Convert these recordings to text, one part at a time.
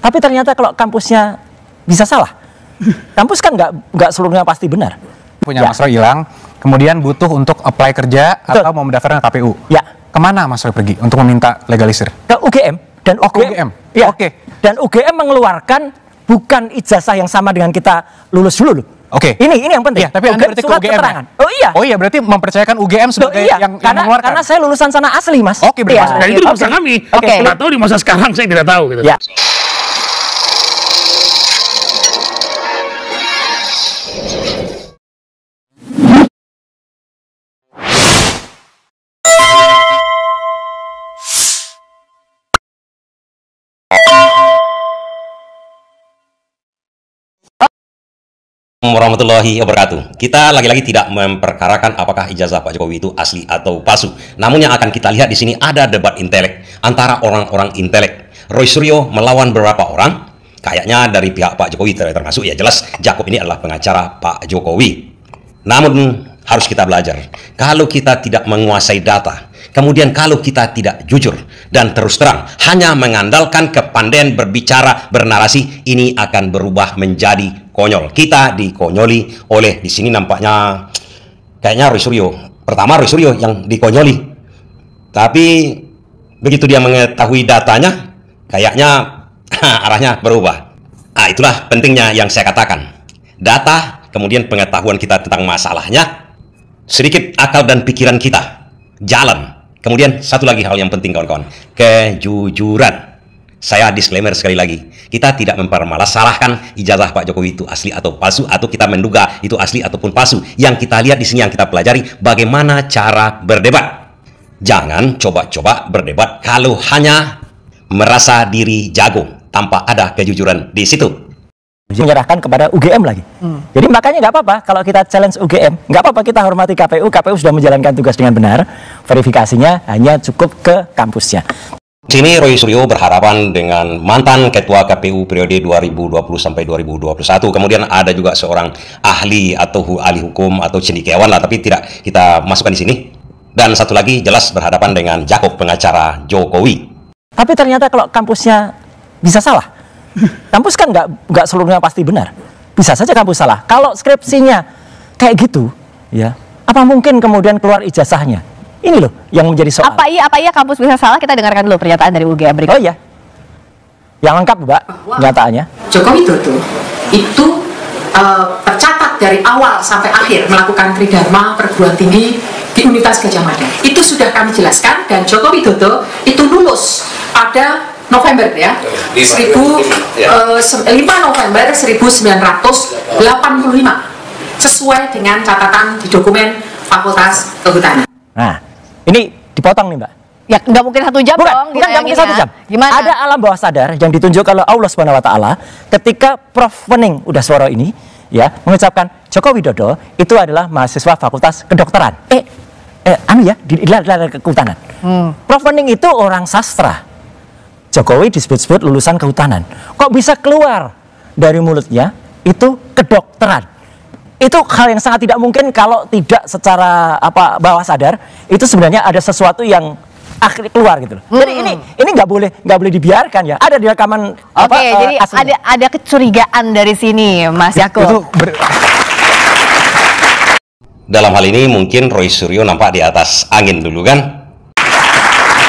Tapi ternyata kalau kampusnya bisa salah. Kampus kan nggak seluruhnya pasti benar. Punya Mas Roy hilang, kemudian butuh untuk apply kerja atau mau mendaftarkan ke KPU. Ya. Kemana Mas Roy pergi untuk meminta legalisir? Ke UGM. Dan UGM. Ya. Oke. Dan UGM mengeluarkan bukan ijazah yang sama dengan kita lulus dulu loh. Oke. Ini yang penting. Ya, tapi Anda berarti ke UGM keterangan. ya? Oh iya. Oh iya, berarti mempercayakan UGM sebagai yang mengeluarkan. Karena saya lulusan sana asli, Mas. Oke, berarti. Dan itu di masa kami. Nggak tahu di masa sekarang, saya tidak tahu gitu. Ya. Warahmatullahi wabarakatuh. Kita lagi-lagi tidak memperkarakan apakah ijazah Pak Jokowi itu asli atau palsu. Namun yang akan kita lihat di sini ada debat intelek antara orang-orang intelek. Roy Suryo melawan beberapa orang, kayaknya dari pihak Pak Jokowi termasuk ya jelas Jakob ini adalah pengacara Pak Jokowi. Namun harus kita belajar, kalau kita tidak menguasai data, kemudian kalau kita tidak jujur dan terus terang hanya mengandalkan kepandaian berbicara, bernarasi, ini akan berubah menjadi konyol. Kita dikonyoli oleh, di sini nampaknya kayaknya Roy Suryo. Pertama Roy Suryo yang dikonyoli. Tapi begitu dia mengetahui datanya, kayaknya arahnya berubah. Nah, itulah pentingnya yang saya katakan. Data, kemudian pengetahuan kita tentang masalahnya, sedikit akal dan pikiran kita jalan. Kemudian satu lagi hal yang penting kawan-kawan, kejujuran. Saya disclaimer sekali lagi, kita tidak mempermasalahkan ijazah Pak Jokowi itu asli atau palsu, atau kita menduga itu asli ataupun palsu. Yang kita lihat di sini, yang kita pelajari, bagaimana cara berdebat. Jangan coba-coba berdebat kalau hanya merasa diri jago tanpa ada kejujuran di situ. Menyerahkan kepada UGM lagi. Jadi makanya nggak apa-apa kalau kita challenge UGM, nggak apa-apa, kita hormati KPU. KPU sudah menjalankan tugas dengan benar. Verifikasinya hanya cukup ke kampusnya. Sini Roy Suryo berhadapan dengan mantan ketua KPU periode 2020 sampai 2021. Kemudian ada juga seorang ahli atau ahli hukum atau cendekiawan lah, tapi tidak kita masukkan di sini. Dan satu lagi jelas berhadapan dengan Jakob, pengacara Jokowi. Tapi ternyata kalau kampusnya bisa salah. Kampus kan nggak seluruhnya pasti benar. Bisa saja kampus salah. Kalau skripsinya kayak gitu, ya apa mungkin kemudian keluar ijazahnya? Ini loh yang menjadi soal. Apa iya kampus bisa salah? Kita dengarkan dulu pernyataan dari UGM berikut. Oh iya, yang lengkap Mbak pernyataannya. Joko Widodo itu tercatat dari awal sampai akhir melakukan tridharma perguruan tinggi di Universitas Gadjah Mada. Itu sudah kami jelaskan, dan Joko Widodo itu lulus pada November ya, 5 November 1985, sesuai dengan catatan di dokumen Fakultas Kehutanan. Nah, ini dipotong nih Mbak. Ya nggak mungkin 1 jam Bukan, dong. bukan nggak mungkin 1 jam. Gimana? Ada alam bawah sadar yang ditunjuk oleh Allah Subhanahu Wa Taala ketika Prof Wening Udasworo ini ya mengucapkan Joko Widodo itu adalah mahasiswa Fakultas Kedokteran. Di Kehutanan. Prof Wening itu orang sastra. Jokowi disebut-sebut lulusan kehutanan. Kok bisa keluar dari mulutnya itu kedokteran? Itu hal yang sangat tidak mungkin kalau tidak secara bawah sadar itu sebenarnya ada sesuatu yang akhirnya keluar gitu loh. Jadi ini nggak boleh dibiarkan ya. Ada di rekaman jadi ada kecurigaan dari sini, Mas Yakob. Dalam hal ini mungkin Roy Suryo nampak di atas angin dulu kan?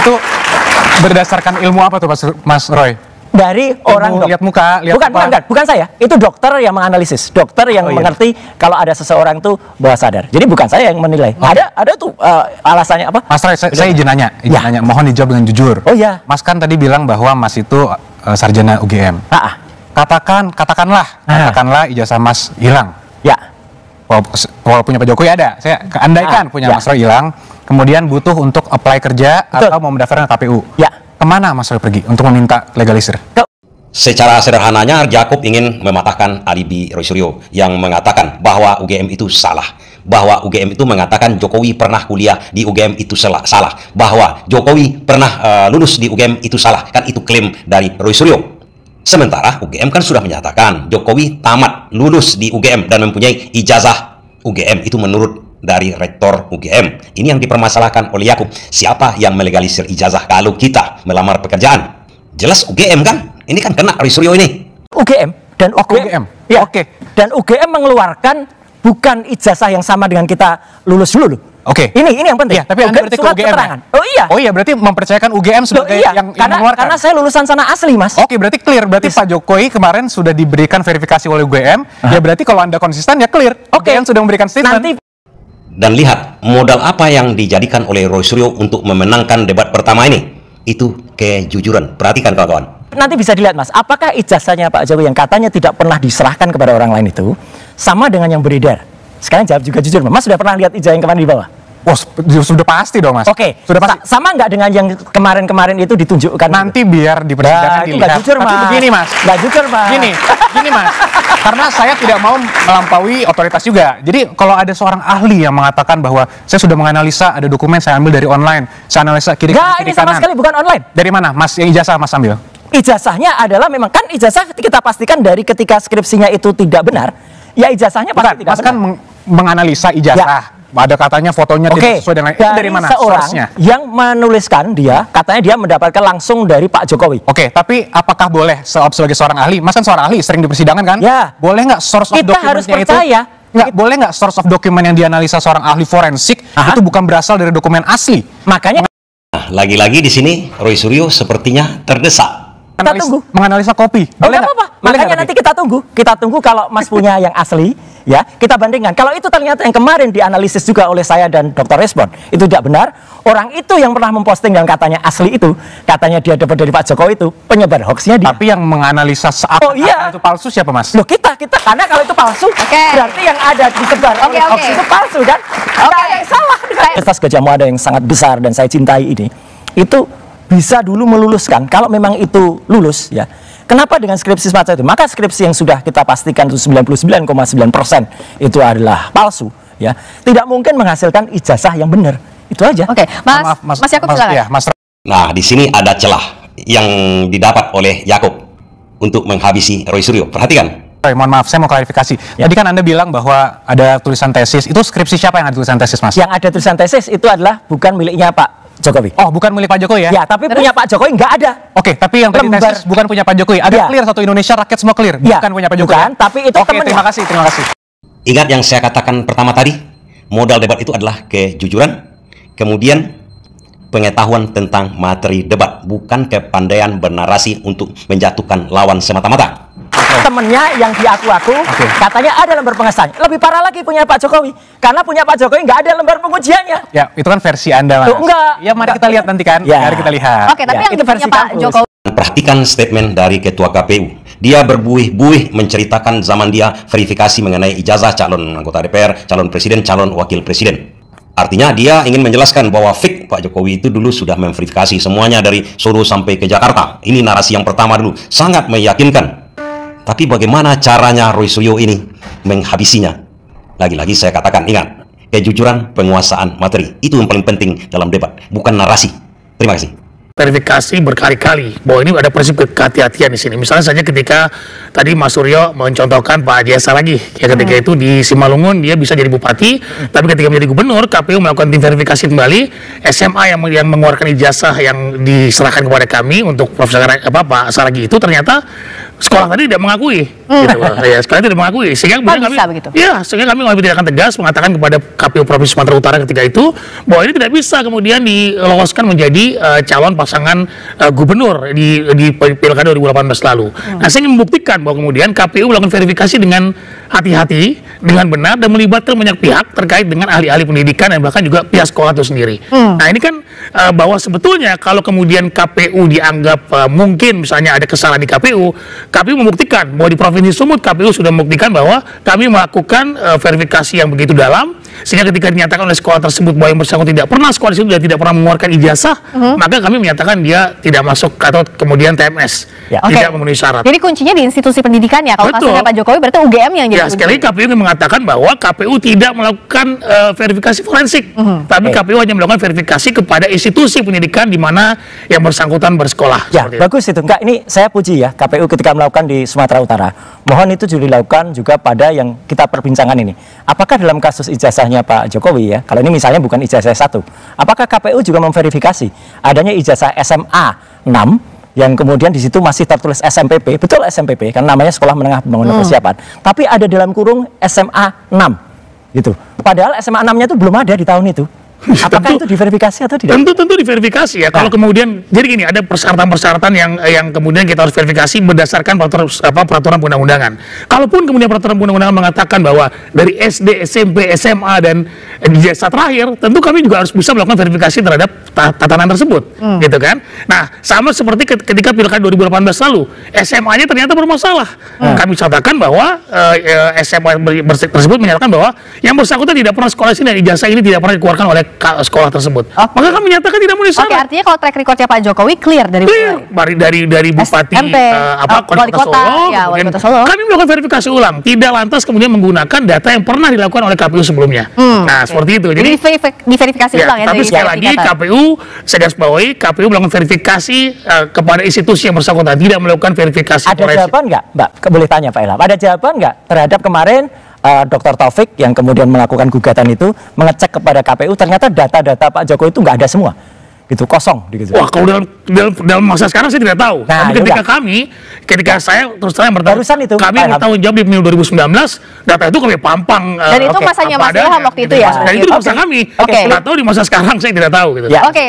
Itu berdasarkan ilmu apa tuh Mas Roy? Dari orang lihat muka, bukan saya. Itu dokter yang menganalisis, dokter yang mengerti kalau ada seseorang tuh bawah sadar. Jadi bukan saya yang menilai. Ada tuh alasannya apa? Mas Roy, saya izin nanya, mohon dijawab dengan jujur. Oh iya. Mas kan tadi bilang bahwa Mas itu sarjana UGM. Katakanlah ijazah Mas hilang. Ya. Walaupun punya Pak Jokowi ada, saya andaikan punya Mas Roy hilang, kemudian butuh untuk apply kerja atau mau mendaftarkan ke KPU. Ya. Kemana Mas Roy pergi untuk meminta legalisir? Secara sederhananya, Jakob ingin mematahkan alibi Roy Suryo yang mengatakan bahwa UGM itu salah. Bahwa UGM itu mengatakan Jokowi pernah kuliah di UGM itu salah. Bahwa Jokowi pernah lulus di UGM itu salah. Kan itu klaim dari Roy Suryo. Sementara UGM kan sudah menyatakan Jokowi tamat lulus di UGM dan mempunyai ijazah UGM. Itu menurut dari rektor UGM. Ini yang dipermasalahkan oleh Yakob. Siapa yang melegalisir ijazah kalau kita melamar pekerjaan? Jelas UGM kan? Ini kan kena Roy Suryo ini. UGM dan UGM. Ya. Oke. Dan UGM mengeluarkan bukan ijazah yang sama dengan kita lulus dulu loh. Oke. Ini yang penting. Iya, tapi Anda berarti ke surat UGM. keterangan. Oh iya. Oh iya, berarti mempercayakan UGM Loh, sebagai iya. yang Karena mengeluarkan. saya lulusan sana asli, Mas. Oke, berarti clear. Berarti Pak Jokowi kemarin sudah diberikan verifikasi oleh UGM. Ya berarti kalau Anda konsisten ya clear. Oke. UGM sudah memberikan statement. Nanti Dan lihat modal apa yang dijadikan oleh Roy Suryo untuk memenangkan debat pertama ini. Itu kejujuran. Perhatikan kawan-kawan. bisa dilihat, Mas. Apakah ijazahnya Pak Jokowi yang katanya tidak pernah diserahkan kepada orang lain itu sama dengan yang beredar? Sekarang jawab juga jujur, Mas. Sudah pernah lihat ijazah yang kemarin di bawah? Oh, sudah pasti dong, Mas. Oke. Sudah pasti. Sama nggak dengan yang kemarin-kemarin itu ditunjukkan? Nanti biar di persidangan itu dilihat. nggak jujur, Tapi Mas. begini, Mas. Nggak jujur, Mas. Gini, Mas. Karena saya tidak mau melampaui otoritas juga. Jadi kalau ada seorang ahli yang mengatakan bahwa saya sudah menganalisa ada dokumen saya ambil dari online, saya analisa kiri Nggak, ini sama kanan. sekali bukan online. Dari mana, Mas? Yang ijazah Mas ambil? Ijazahnya adalah memang kan ijazah kita pastikan dari ketika skripsinya itu tidak benar, ya ijazahnya Bukan, pasti tidak Mas benar. kan menganalisa ijazah. Ada katanya fotonya tidak sesuai dengan itu dari mana seorang source-nya? yang menuliskan dia katanya dia mendapatkan langsung dari Pak Jokowi. Oke, tapi apakah boleh sebagai seorang ahli? Mas kan seorang ahli, sering di persidangan kan? Ya. Boleh nggak source of Kita dokumennya harus itu? percaya. Nggak, boleh nggak source of dokumen yang dianalisa seorang ahli forensik itu bukan berasal dari dokumen asli? Makanya Nah, lagi-lagi di sini Roy Suryo sepertinya terdesak. tunggu. Menganalisa kopi. Oh, Boleh nggak nggak? apa-apa. Boleh Makanya nggak, nanti kita tunggu kalau Mas punya yang asli, ya kita bandingkan. Kalau itu ternyata yang kemarin dianalisis juga oleh saya dan Dr. Respon itu tidak benar. Orang itu yang pernah memposting dan katanya asli itu, katanya dia dapat dari Pak Jokowi itu penyebar hoaxnya dia. Tapi yang menganalisa seakan-akan Oh, iya. itu palsu siapa, Mas? Loh kita karena kalau itu palsu, berarti yang ada disebar oleh hoax itu palsu kan? Ada yang salah. Universitas Gadjah Mada yang sangat besar dan saya cintai ini, itu bisa dulu meluluskan. Kalau memang itu lulus, ya. Kenapa dengan skripsi semacam itu? Maka skripsi yang sudah kita pastikan itu 99,9% itu adalah palsu, ya. Tidak mungkin menghasilkan ijazah yang benar. Itu aja. Oke, Maaf, Mas Yakub silakan. Ya, Mas. Nah, di sini ada celah yang didapat oleh Yakub untuk menghabisi Roy Suryo. Perhatikan. Mohon maaf, saya mau klarifikasi. Ya. Tadi kan Anda bilang bahwa ada tulisan tesis. Itu skripsi siapa yang ada tulisan tesis, Mas? Yang ada tulisan tesis itu adalah bukan miliknya Pak Jokowi. Oh, bukan milik Pak Jokowi ya? Ya, tapi punya Pak Jokowi nggak ada. Oke, tapi yang tadi Lembar. tesis bukan punya Pak Jokowi. Ada Ya. clear satu Indonesia rakyat semua clear. Ya. Bukan punya Pak Jokowi. Bukan, tapi itu Oke, temennya. terima kasih. Ingat yang saya katakan pertama tadi, modal debat itu adalah kejujuran, kemudian pengetahuan tentang materi debat, bukan kepandaian bernarasi untuk menjatuhkan lawan semata-mata. Temennya yang diaku-aku katanya ada lembar pengesahan. Lebih parah lagi punya Pak Jokowi, karena punya Pak Jokowi nggak ada lembar pengujiannya. Ya, itu kan versi Anda, Mas. Loh, enggak. Ya, mari kita lihat nanti kan. Ya. Mari kita lihat. Oke, tapi Ya, yang itu punya versi Pak kampus. Jokowi. Perhatikan statement dari Ketua KPU. Dia berbuih-buih menceritakan zaman dia verifikasi mengenai ijazah calon anggota DPR, calon presiden, calon wakil presiden. Artinya dia ingin menjelaskan bahwa fake Pak Jokowi itu dulu sudah memverifikasi semuanya dari Solo sampai ke Jakarta. Ini narasi yang pertama dulu, sangat meyakinkan. Tapi bagaimana caranya Roy Suryo ini menghabisinya? Lagi-lagi saya katakan, ingat, kejujuran penguasaan materi. Itu yang paling penting dalam debat, bukan narasi. Terima kasih. Verifikasi berkali-kali bahwa ini ada prinsip kehati-hatian di sini. Misalnya saja ketika tadi Mas Suryo mencontohkan Pak Jasa lagi, ya ketika itu di Simalungun dia bisa jadi bupati, tapi ketika menjadi gubernur KPU melakukan tim verifikasi kembali, SMA yang mengeluarkan ijazah yang diserahkan kepada kami untuk Profesor Pak Saragi itu ternyata sekolah tadi tidak mengakui, gitu, ya sekolah tidak mengakui, sehingga kemudian bisa begitu? ya sehingga kami mengambil tindakan tegas mengatakan kepada KPU Provinsi Sumatera Utara ketika itu bahwa ini tidak bisa kemudian diloloskan menjadi calon pasangan gubernur di Pilkada 2018 lalu. Nah, saya ingin membuktikan bahwa kemudian KPU melakukan verifikasi dengan hati-hati, dengan benar dan melibatkan banyak pihak terkait dengan ahli-ahli pendidikan dan bahkan juga pihak sekolah itu sendiri. Nah, ini kan bahwa sebetulnya kalau kemudian KPU dianggap mungkin misalnya ada kesalahan di KPU membuktikan bahwa di Provinsi Sumut KPU sudah membuktikan bahwa kami melakukan verifikasi yang begitu dalam, sehingga ketika dinyatakan oleh sekolah tersebut bahwa yang bersangkutan tidak pernah sekolah di situ dan tidak pernah mengeluarkan ijazah, maka kami menyatakan dia tidak masuk atau kemudian TMS, tidak memenuhi syarat. Jadi kuncinya di institusi pendidikan ya. Kalau kasusnya Pak Jokowi berarti UGM yang jadi ya, sekali lagi KPU ingin mengatakan bahwa KPU tidak melakukan verifikasi forensik, tapi KPU hanya melakukan verifikasi kepada institusi pendidikan di mana yang bersangkutan bersekolah. Ya, bagus itu. Enggak, ini saya puji ya KPU ketika melakukan di Sumatera Utara. Mohon itu juga dilakukan juga pada yang kita perbincangkan ini. Apakah dalam kasus ijazahnya Pak Jokowi ya, kalau ini misalnya bukan ijazah 1, apakah KPU juga memverifikasi adanya ijazah SMA 6 yang kemudian di situ masih tertulis SMPP, betul SMPP, karena namanya Sekolah Menengah Pembangunan Persiapan. Tapi ada dalam kurung SMA 6, gitu. Padahal SMA 6-nya itu belum ada di tahun itu. Apakah itu diverifikasi atau tidak? Tentu diverifikasi ya. Kalau kemudian jadi gini, ada persyaratan-persyaratan yang kemudian kita harus verifikasi berdasarkan peraturan undang-undangan. Kalaupun kemudian peraturan undang-undangan mengatakan bahwa dari SD, SMP, SMA dan ijazah terakhir, tentu kami juga harus bisa melakukan verifikasi terhadap tatanan tersebut, gitu kan? Nah, sama seperti ketika Pilkada 2018 lalu, SMA-nya ternyata bermasalah. Kami katakan bahwa SMA tersebut menyatakan bahwa yang bersangkutan tidak pernah sekolah sini dan ijazah ini tidak pernah dikeluarkan oleh sekolah tersebut. Maka kami menyatakan tidak memenuhi syarat. Oke, artinya kalau track recordnya Pak Jokowi clear dari dari Bupati Wali Kota Solo, kami melakukan verifikasi ulang, tidak lantas kemudian menggunakan data yang pernah dilakukan oleh KPU sebelumnya. Nah, seperti itu. Jadi diverifikasi ulang ya. Tapi sekali lagi KPU, saya garis bawahi, KPU melakukan verifikasi kepada institusi yang bersangkutan, tidak melakukan verifikasi. Ada jawaban nggak, Mbak? Boleh tanya Pak Ilham. Ada jawaban nggak terhadap kemarin Dr. Taufik yang kemudian melakukan gugatan itu mengecek kepada KPU, ternyata data-data Pak Jokowi itu nggak ada semua, gitu, kosong gitu. Wah, kalau dalam masa sekarang saya tidak tahu. Nah, tapi ketika saya terus terang bertahun, kami bertanggung jawab di pemilu 2019, data itu kami pampang. Dan itu masanya Mas Ilham waktu itu ya. Dan itu di masa kami. Nggak tahu di masa sekarang saya tidak tahu gitu. Oke.